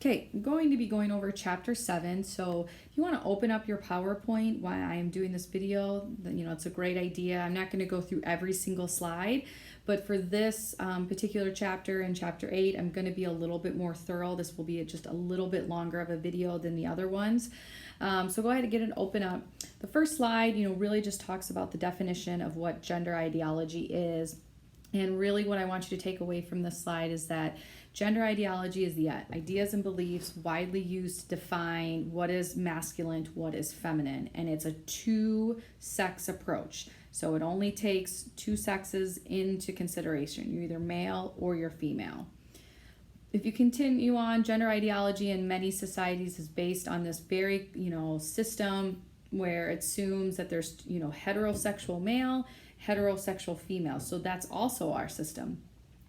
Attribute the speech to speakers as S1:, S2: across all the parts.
S1: Okay, I'm going to be going over chapter 7. So if you want to open up your PowerPoint while I am doing this video, then, it's a great idea. I'm not going to go through every single slide, but for this particular chapter in chapter 8, I'm going to be a little bit more thorough. This will be just a little bit longer of a video than the other ones. So go ahead and get it open up. The first slide, really just talks about the definition of what gender ideology is. And really what I want you to take away from this slide is that gender ideology is the ideas and beliefs widely used to define what is masculine, what is feminine, and it's a two-sex approach. So it only takes two sexes into consideration. You're either male or you're female. If you continue on, gender ideology in many societies is based on this very, system where it assumes that there's, heterosexual male, heterosexual female. So that's also our system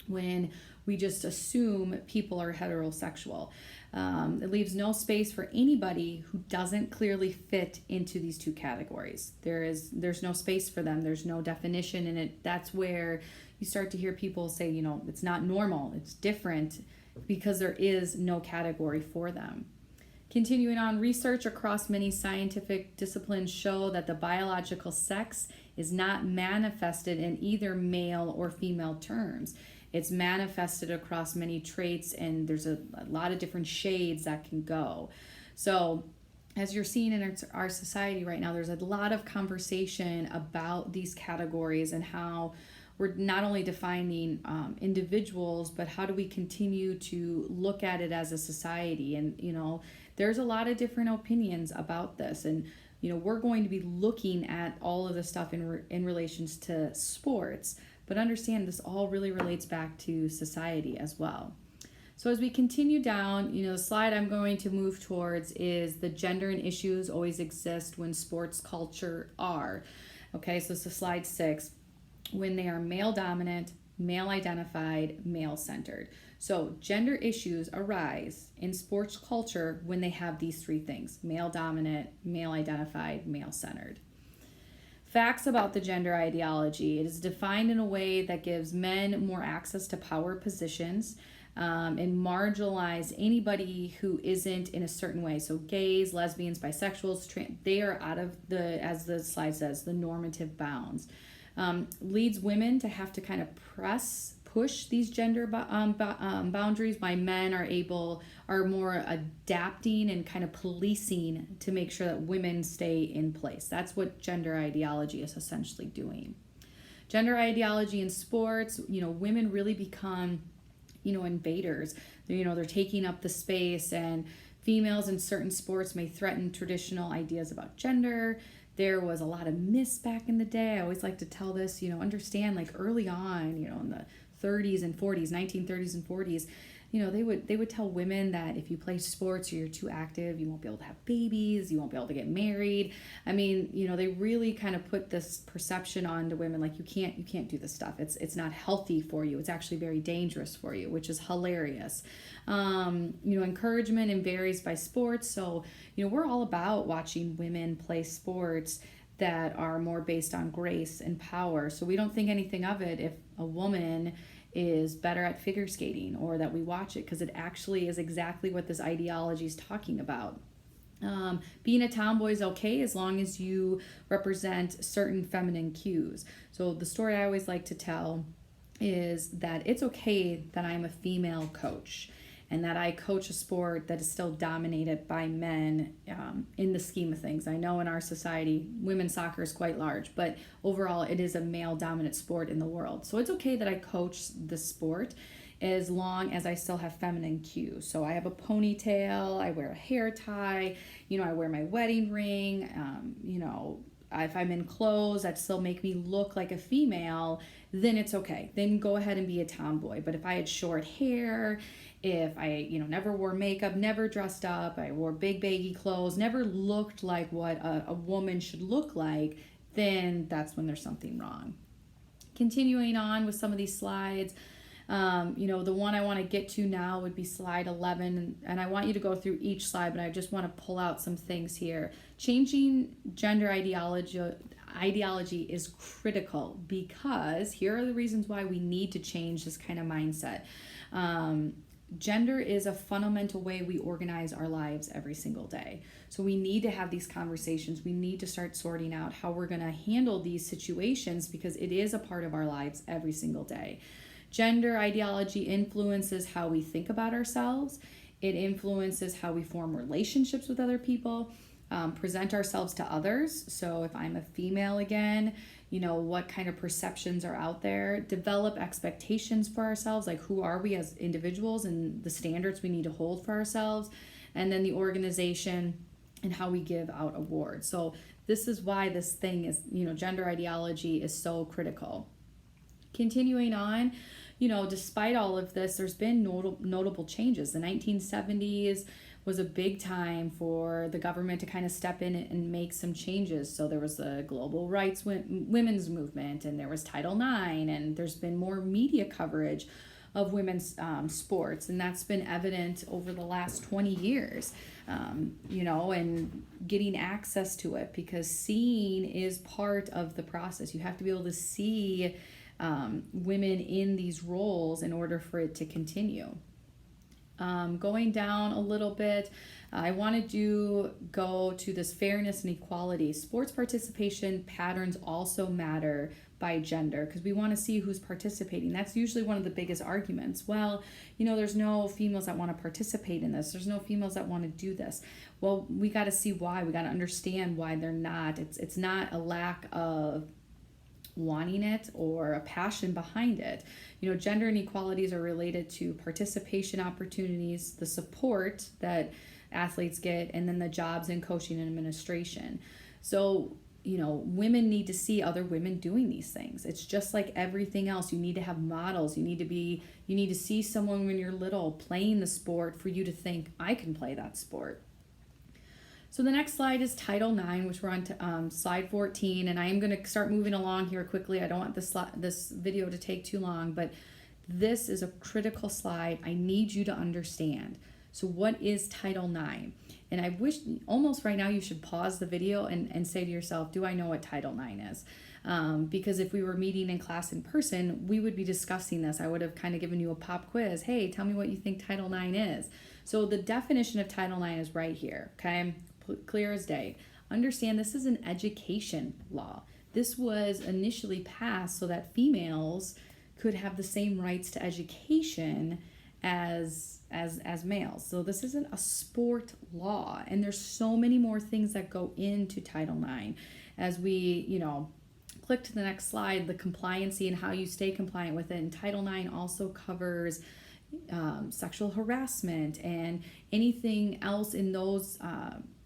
S1: when we just assume people are heterosexual. It leaves no space for anybody who doesn't clearly fit into these two categories. There's no space for them. There's no definition in it. That's where you start to hear people say, it's not normal, it's different, because there is no category for them. Continuing on, research across many scientific disciplines show that the biological sex is not manifested in either male or female terms. It's manifested across many traits, and there's a lot of different shades that can go. So as you're seeing in our society right now, there's a lot of conversation about these categories and how we're not only defining individuals, but how do we continue to look at it as a society? And, there's a lot of different opinions about this. And, we're going to be looking at all of this stuff in relations to sports, but understand this all really relates back to society as well. So as we continue down, the slide I'm going to move towards is the gender and issues always exist when sports culture are. Okay, so this is slide 6. When they are male dominant, male identified, male centered. So gender issues arise in sports culture when they have these three things: male dominant, male identified, male centered. Facts about the gender ideology: it is defined in a way that gives men more access to power positions and marginalize anybody who isn't in a certain way. So gays, lesbians, bisexuals, they are out of the, as the slide says, the normative bounds. Leads women to have to kind of push these gender boundaries, while men are more adapting and kind of policing to make sure that women stay in place. That's what gender ideology is essentially doing. Gender ideology in sports, women really become, invaders. They're taking up the space, and females in certain sports may threaten traditional ideas about gender. There was a lot of myths back in the day. I always like to tell this, understand, like early on, in the 30s and 40s, 1930s and 40s, they would tell women that if you play sports or you're too active, you won't be able to have babies, you won't be able to get married. I mean, they really kind of put this perception onto women, like you can't do this stuff. It's not healthy for you. It's actually very dangerous for you, which is hilarious. Encouragement and varies by sports. So, we're all about watching women play sports that are more based on grace and power. So we don't think anything of it if a woman is better at figure skating, or that we watch it, because it actually is exactly what this ideology is talking about. Being a tomboy is okay as long as you represent certain feminine cues. So the story I always like to tell is that it's okay that I'm a female coach and that I coach a sport that is still dominated by men in the scheme of things. I know in our society, women's soccer is quite large, but overall it is a male-dominant sport in the world. So it's okay that I coach the sport as long as I still have feminine cues. So I have a ponytail, I wear a hair tie, I wear my wedding ring, if I'm in clothes that still make me look like a female, then it's okay. Then go ahead and be a tomboy. But if I had short hair, if I, never wore makeup, never dressed up, I wore big baggy clothes, never looked like what a woman should look like, then that's when there's something wrong. Continuing on with some of these slides, the one I want to get to now would be slide 11, and I want you to go through each slide, but I just want to pull out some things here. Changing gender ideology is critical, because here are the reasons why we need to change this kind of mindset. gender is a fundamental way we organize our lives every single day. So we need to have these conversations. We need to start sorting out how we're going to handle these situations because it is a part of our lives every single day. Gender ideology influences how we think about ourselves. It influences how we form relationships with other people, present ourselves to others. So if I'm a female again, what kind of perceptions are out there, develop expectations for ourselves, like who are we as individuals and the standards we need to hold for ourselves, and then the organization and how we give out awards. So this is why this thing is, gender ideology is so critical. Continuing on, despite all of this, there's been notable changes. The 1970s was a big time for the government to kind of step in and make some changes. So there was the global rights women's movement, and there was Title IX, and there's been more media coverage of women's sports, and that's been evident over the last 20 years, and getting access to it, because seeing is part of the process. You have to be able to see women in these roles in order for it to continue. Going down a little bit, I wanted to go to this fairness and equality. Sports participation patterns also matter by gender because we want to see who's participating. That's usually one of the biggest arguments. Well, there's no females that want to participate in this. There's no females that want to do this. Well, we got to see why. We got to understand why they're not. It's not a lack of wanting it or a passion behind it. Gender inequalities are related to participation opportunities, the support that athletes get, and then the jobs in coaching and administration. So, women need to see other women doing these things. It's just like everything else. You need to have models. You need to see someone when you're little playing the sport for you to think, I can play that sport. So the next slide is Title IX, which we're on to slide 14, and I am going to start moving along here quickly. I don't want this video to take too long, but this is a critical slide. I need you to understand. So what is Title IX? And I wish almost right now you should pause the video and say to yourself, do I know what Title IX is? Because if we were meeting in class in person, we would be discussing this. I would have kind of given you a pop quiz. Hey, tell me what you think Title IX is. So the definition of Title IX is right here, okay? Clear as day. Understand this is an education law. This was initially passed so that females could have the same rights to education as males. So this isn't a sport law, and there's so many more things that go into Title IX. As we, click to the next slide, the compliancy and how you stay compliant with it. And Title IX also covers sexual harassment and anything else in those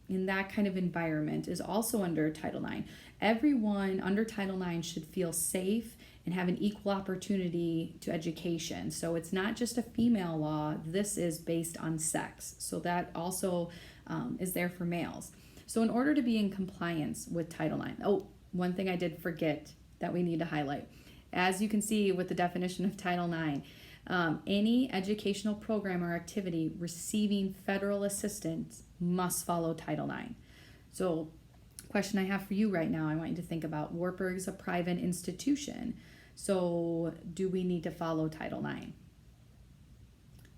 S1: in that kind of environment is also under Title IX. Everyone under Title IX should feel safe and have an equal opportunity to education. So it's not just a female law, this is based on sex. So that also is there for males. So in order to be in compliance with Title IX, one thing I did forget that we need to highlight. As you can see with the definition of Title IX, any educational program or activity receiving federal assistance must follow Title IX. So, question I have for you right now, I want you to think about Wartburg is a private institution. So, do we need to follow Title IX?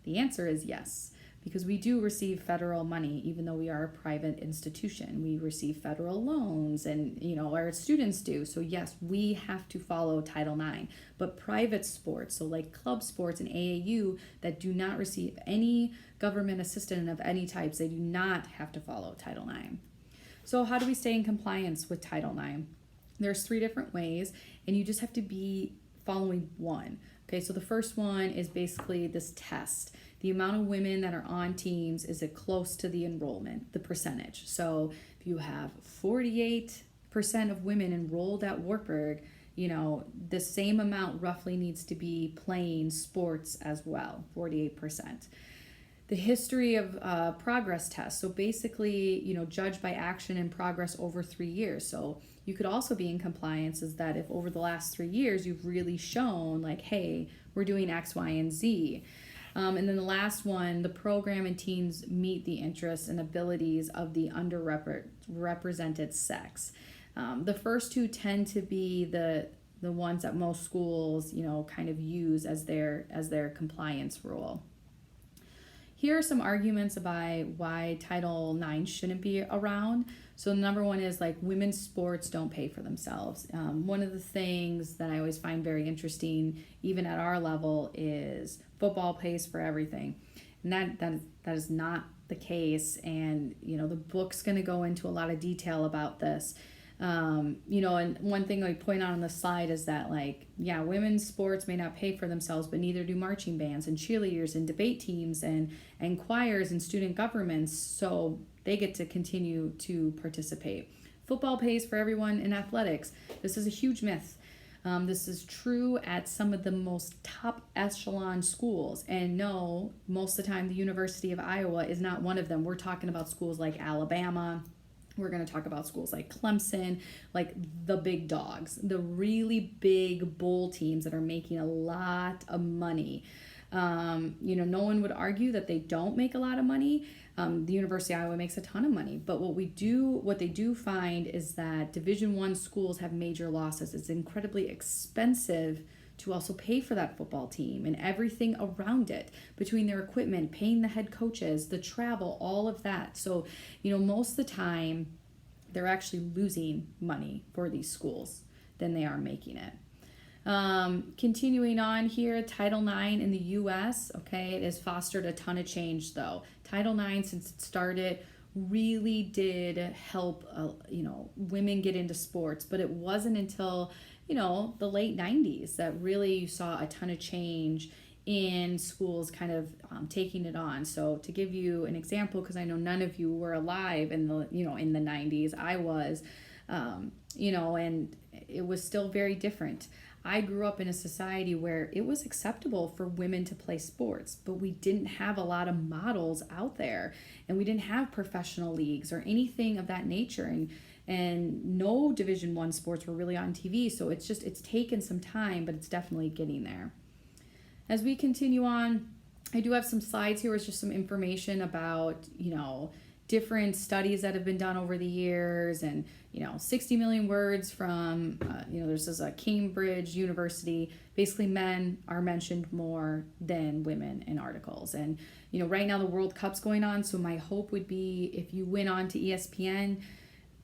S1: The answer is yes, because we do receive federal money, even though we are a private institution. We receive federal loans, and our students do. So yes, we have to follow Title IX. But private sports, so like club sports and AAU that do not receive any government assistance of any types, they do not have to follow Title IX. So how do we stay in compliance with Title IX? There's 3 different ways, and you just have to be following one. Okay, so the first one is basically this test. The amount of women that are on teams, is it close to the enrollment, the percentage? So if you have 48% of women enrolled at Wartburg, the same amount roughly needs to be playing sports as well, 48%. The history of progress tests. So basically, judged by action and progress over 3 years. So you could also be in compliance is that if over the last 3 years you've really shown like, hey, we're doing X, Y, and Z. And then the last one, the program and teams meet the interests and abilities of the underrepresented sex. The first 2 tend to be the ones that most schools, kind of use as their compliance rule. here are some arguments about why Title IX shouldn't be around. So number one is like women's sports don't pay for themselves. One of the things that I always find very interesting, even at our level, is football pays for everything, and that is not the case. And the book's going to go into a lot of detail about this. And one thing I point out on the slide is that, like, yeah, women's sports may not pay for themselves, but neither do marching bands and cheerleaders and debate teams and choirs and student governments. So they get to continue to participate. Football pays for everyone in athletics. This is a huge myth. This is true at some of the most top echelon schools. And no, most of the time, the University of Iowa is not one of them. We're talking about schools like Alabama. We're going to talk about schools like Clemson, like the big dogs, the really big bowl teams that are making a lot of money. No one would argue that they don't make a lot of money. The University of Iowa makes a ton of money, but what they do find is that Division I schools have major losses. It's incredibly expensive to also pay for that football team and everything around it, between their equipment, paying the head coaches, the travel, all of that. So, most of the time they're actually losing money for these schools than they are making it. Continuing on here, Title IX in the U.S., okay, it has fostered a ton of change though. Title IX, since it started, really did help, women get into sports, but it wasn't until the late 90s that really you saw a ton of change in schools kind of taking it on. So to give you an example, because I know none of you were alive in the 90s, I was, and it was still very different. I grew up in a society where it was acceptable for women to play sports, but we didn't have a lot of models out there, and we didn't have professional leagues or anything of that nature. And no Division I sports were really on TV. So it's taken some time, but it's definitely getting there. As we continue on, I do have some slides here with just some information about, different studies that have been done over the years, and 60 million words from there's a Cambridge University. Basically, men are mentioned more than women in articles. And right now the World Cup's going on, so my hope would be if you went on to ESPN,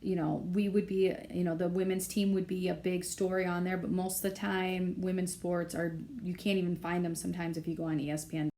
S1: we would be, the women's team would be a big story on there, but most of the time women's sports you can't even find them sometimes if you go on ESPN.